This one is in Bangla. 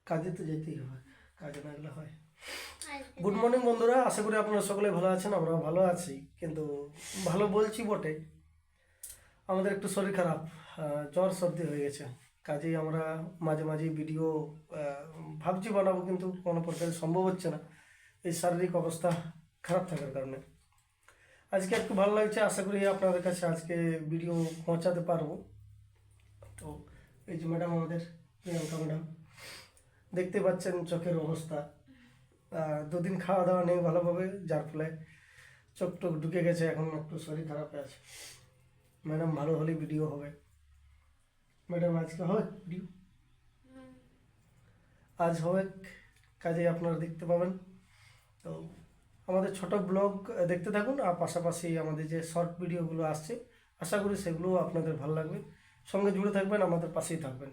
কাজে তো যেতেই হয়, কাজে না গেলে হয়। গুড মর্নিং বন্ধুরা, আশা করি আপনারা সকলে ভালো আছেন, আমরাও ভালো আছি। কিন্তু ভালো বলছি বটে, আমাদের একটু শরীর খারাপ, জ্বর সর্দি হয়ে গেছে। কাজেই আমরা মাঝে মাঝে ভিডিও ভাবছি বানাবো, কিন্তু কোনো প্রকারে সম্ভব হচ্ছে না এই শারীরিক অবস্থা খারাপ থাকার কারণে। আজকে একটু ভালো লাগছে, আশা করি আপনাদের কাছে আজকে ভিডিও পৌঁছাতে পারবো। তো এই যে ম্যাডাম, আমাদের প্রিয়াঙ্কা ম্যাডাম, দেখতে পাচ্ছেন চোখের অবস্থা। দুদিন খাওয়া দাওয়া নেই ভালোভাবে, যার ফলে চোখ টোক ঢুকে গেছে, এখন একটু শরীর খারাপে আছে। ম্যাডাম ভালো হলেই ভিডিও হবে। ম্যাডাম আজকে হবে ভিডিও, আজ হবে, কাজে আপনারা দেখতে পাবেন। তো আমাদের ছোট ব্লগ দেখতে থাকুন, আর পাশাপাশি আমাদের যে শর্ট ভিডিওগুলো আসছে, আশা করি সেগুলোও আপনাদের ভালো লাগবে। সঙ্গে জুড়ে থাকবেন, আমাদের পাশেই থাকবেন।